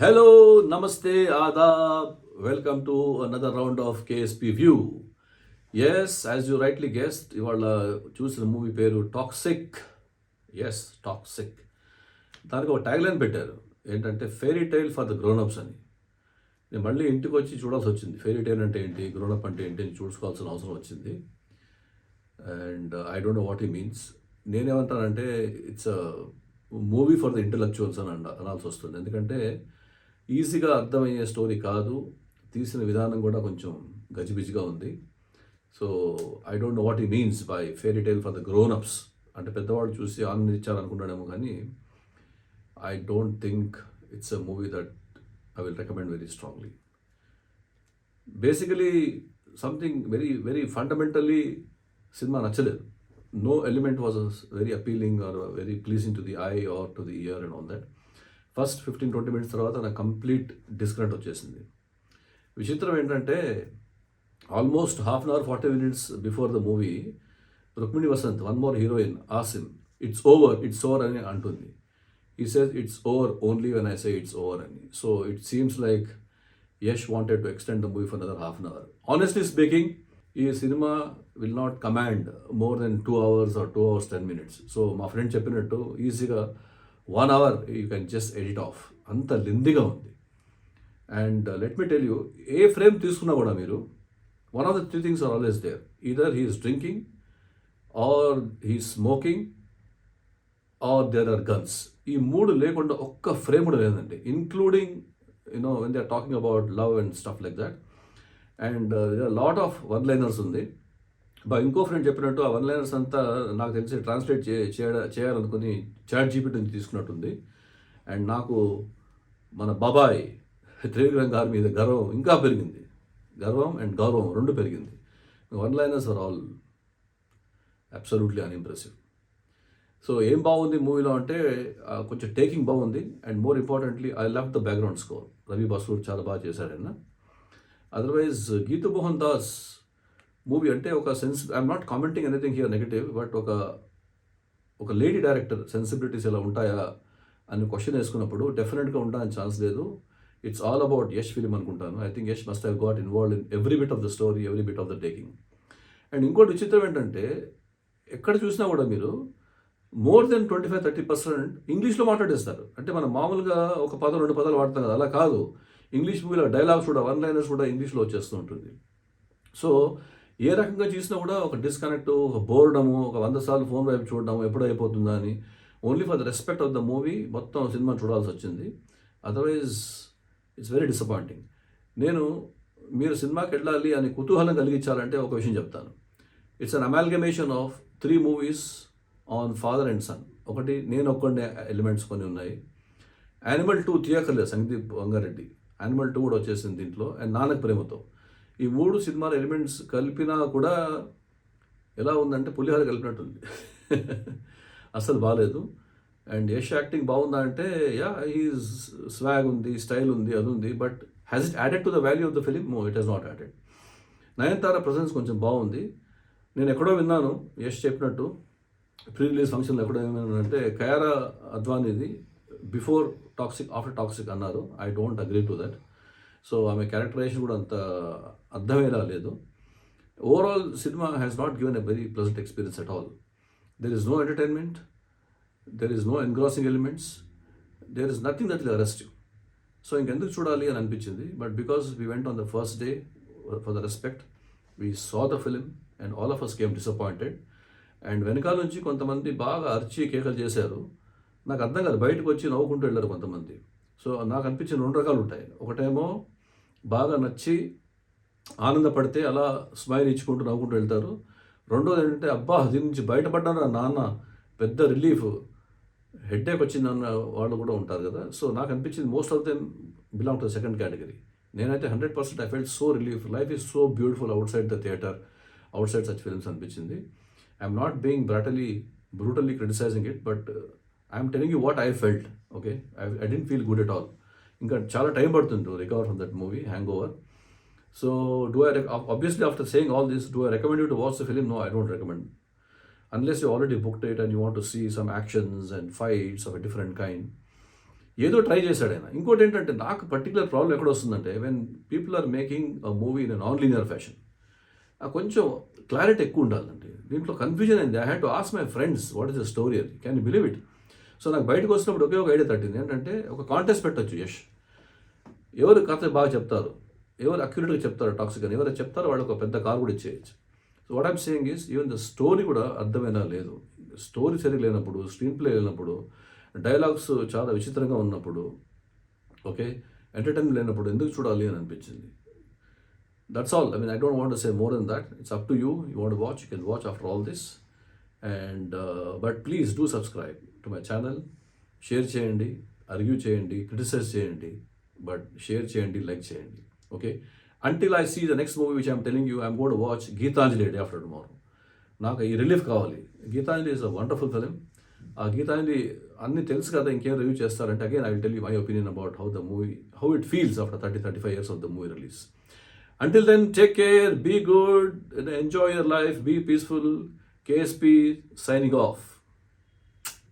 Hello, Namaste, Adab. Welcome to another round of KSP View. Yes, as you rightly guessed, ఇవాళ చూసిన movie పేరు toxic. Yes toxic. దానికి ఒక tagline పెట్టారు ఏంటంటే fairy tale for the grown-ups అని. నేను మళ్ళీ ఇంటికి వచ్చి చూడాల్సి వచ్చింది. ఫెయిరీ టైల్ అంటే ఏంటి, గ్రోనప్ అంటే ఏంటి అని చూసుకోవాల్సిన అవసరం వచ్చింది. And I don't know what he means. నేనేమంటానంటే it's a movie for the intellectuals అని అనాల్సి వస్తుంది. ఎందుకంటే ఈజీగా అర్థమయ్యే స్టోరీ కాదు, తీసిన విధానం కూడా కొంచెం గజిబిజిగా ఉంది. So I don't know what he means by fairy tale for the grownups. అంటే పెద్దవాళ్ళు చూసి ఆనందించాలనుకున్నాడేమో కానీ I don't think it's a movie that I will recommend very strongly. Basically something very very fundamentally సినిమా నచ్చలేదు. No element was very appealing or very pleasing to the eye or to the ear and all that. First 15-20 minutes తర్వాత నాకు complete disconnect వచ్చేసింది. విచిత్రం ఏంటంటే almost half an hour 40 minutes before the movie Rukmini Vasanth one more heroine ఆసిమ్ it's over అని అంటుంది. He says it's over only when I say it's over అని. So it seems like Yash wanted to extend the movie for another half an hour. Honestly speaking ఈ సినిమా will not command more than 2 hours or 2 hours 10 minutes. సో మా friend చెప్పినట్టు ఈజీగా 1 hour you can just edit off. అంత లెందిగా ఉంది. And let me tell you, ఏ ఫ్రేమ్ తీసుకున్నా కూడా మీరు one of the 3 things are always there. Either he is drinking or he smoking or there are guns. ఈ 3 లేకుండా ఒక్క ఫ్రేమ్ కూడా లేదండి, including you know when they are talking about love and stuff like that. And lot of one liners ఉంది. ఇంకో friend చెప్పినట్టు ఆ one liners అంతా నాకు తెలిసి ట్రాన్స్లేట్ చేయాలనుకుని చాట్ జీపీటీ నుంచి తీసుకున్నట్టుంది. అండ్ నాకు మన బాబాయ్ త్రివిక్రమ్ గారి మీద గర్వం ఇంకా పెరిగింది. గర్వం అండ్ గౌరవం రెండు పెరిగింది. One liners are all absolutely unimpressive. So ఏం బాగుంది మూవీలో అంటే కొంచెం టేకింగ్ బాగుంది. And more importantly I love the background score. Ravi Basrur చాలా బాగా చేశాడన్న. అదర్వైజ్ గీతూ మోహన్ దాస్ మూవీ అంటే ఒక I'm not commenting anything here negative, but ఒక లేడీ డైరెక్టర్ సెన్సిబిలిటీస్ ఎలా ఉంటాయా అని క్వశ్చన్ వేసుకున్నప్పుడు డెఫినెట్గా ఉండడానికి ఛాన్స్ లేదు. It's all about Yash film అనుకుంటాను. I think Yash must have got involved in every bit of the story, every bit of the taking. And ఇంకోటి విచిత్రం ఏంటంటే ఎక్కడ చూసినా కూడా మీరు మోర్ దెన్ 25-30% ఇంగ్లీష్లో మాట్లాడేస్తారు. అంటే మనం మామూలుగా ఒక పదం 2 పదాలు వాడతాం కదా, అలా కాదు. ఇంగ్లీష్ మూవీలో డైలాగ్స్ కూడా వన్ లైనర్స్ కూడా ఇంగ్లీష్లో వచ్చేస్తూ ఉంటుంది. సో ఏ రకంగా చూసినా కూడా ఒక డిస్కనెక్ట్, ఒక బోర్డము, ఒక 100 సార్లు ఫోన్ వైపు చూడడము ఎప్పుడు అయిపోతుందా అని, only for the respect of the movie మొత్తం సినిమా చూడాల్సి వచ్చింది. Otherwise it's very disappointing. మీరు సినిమాకి వెళ్ళాలి అని కుతూహలం కలిగించాలంటే ఒక విషయం చెప్తాను. It's an amalgamation of 3 movies on father and son. ఒకటి నేను ఒక్కడే ఎలిమెంట్స్ కొన్ని ఉన్నాయి. యానిమల్ 2 తీయక్కర్లేదు, సందీప్ వంగారెడ్డి. యానిమల్ 2 కూడా వచ్చేసింది దీంట్లో. అండ్ నాన్నకు ప్రేమతో. ఈ 3 సినిమాల ఎలిమెంట్స్ కలిపినా కూడా ఎలా ఉందంటే పులిహోర కలిపినట్టుంది. అస్సలు బాగాలేదు. అండ్ యష్ యాక్టింగ్ బాగుందా అంటే యా, హీస్ స్వాగ్ ఉంది, స్టైల్ ఉంది, అది ఉంది. But has it added to the value of the film? No, it has not added. Nayanthara presence కొంచెం బాగుంది. నేను ఎక్కడో విన్నాను యష్ చెప్పినట్టు ప్రీ రిలీజ్ ఫంక్షన్లో ఎక్కడో ఏమన్నానంటే కయారా అద్వానీది బిఫోర్ టాక్సిక్ ఆఫ్టర్ టాక్సిక్ అన్నారు. I don't agree to that. So ఆమె క్యారెక్టరైజేషన్ కూడా అంత అర్థమయ్యేలా లేదు. ఓవరాల్ సినిమా has not given a very pleasant experience at all. There is no entertainment, there is no engrossing elements, there is nothing that will arrest you. So ఇంకెందుకు చూడాలి అని అనిపించింది. But because we went on the first day for the respect, we saw the film and all of us came disappointed. And వెనకాల నుంచి కొంతమంది బాగా అరిచి కేకలు చేశారు. నాకు అర్థం కాదు, బయటకు వచ్చి నవ్వుకుంటూ వెళ్ళారు కొంతమంది. సో నాకు అనిపించిన 2 రకాలు ఉంటాయి. ఒకటేమో బాగా నచ్చి ఆనందపడితే అలా స్మైల్ ఇచ్చుకుంటూ నవ్వుకుంటూ వెళ్తారు. రెండోది ఏంటంటే అబ్బా దీని నుంచి బయటపడ్డారా నాన్న, పెద్ద రిలీఫ్, హెడ్ఏక్ వచ్చిందన్న వాళ్ళు కూడా ఉంటారు కదా. సో నాకు అనిపించింది most of them belong to the second category. నేనైతే 100% I felt so relief. Life is so beautiful outside the theatre, outside such films అనిపించింది. I'm not being brutally criticising it, but I'm telling you what I felt. Okay, I didn't feel good at all. ఇంకా చాలా time పడుతుంది to recover from that movie hangover. So obviously after saying all this, do I recommend you to watch the film? No, I don't recommend. Unless you already booked it and you want to see some actions and fights of a different kind. ఏదో try చేశాడు ఆయన. ఇంకోటి ఏంటంటే నాకు particular problem ఎక్కడ వస్తుందంటే when people are making a movie in non linear fashion కొంచెం clarity ఎక్కువ ఉండాలండి. దీంట్లో కన్ఫ్యూజన్ అయింది. I had to ask my friends what is the story అది. Can you believe it? So నాకు బయటకు వచ్చినప్పుడు ఒకే ఒక ఐడియా తట్టింది ఏంటంటే ఒక కాంటెస్ట్ పెట్టొచ్చు. యష్ ఎవరు కథ బాగా చెప్తారు, ఎవరు అక్యురేట్గా చెప్తారు, టాక్సిక్ అని ఎవరు చెప్తారో వాళ్ళకి ఒక పెద్ద కార్ కూడా ఇచ్చేయచ్చు. So what I'm saying is even the story కూడా అర్థమైనా లేదు, స్టోరీ సరిగ్గా లేనప్పుడు, స్క్రీన్ ప్లే లేనప్పుడు, డైలాగ్స్ చాలా విచిత్రంగా ఉన్నప్పుడు, ఓకే, ఎంటర్టైన్మెంట్ లేనప్పుడు ఎందుకు చూడాలి అని అనిపించింది. That's all. I mean I don't want to say more than that. It's up to you. You want watch, you can watch after all this. And but please do subscribe to my channel. Share చేయండి, argue చేయండి, criticise చేయండి, but share చేయండి, like చేయండి. Okay, until I see the next movie which I'm telling you, I'm going to watch Geethanjali day after tomorrow. నాకు ఈ relief కావాలి. Geethanjali is a wonderful film. ఆ గీతాంజలి అన్నీ తెలుసు కదా, ఇంకేం రివ్యూ చేస్తారంటే again I will tell you my opinion about how it feels after 35 years of the movie release. Until then, take care, be good, enjoy your life, be peaceful. KSP signing off.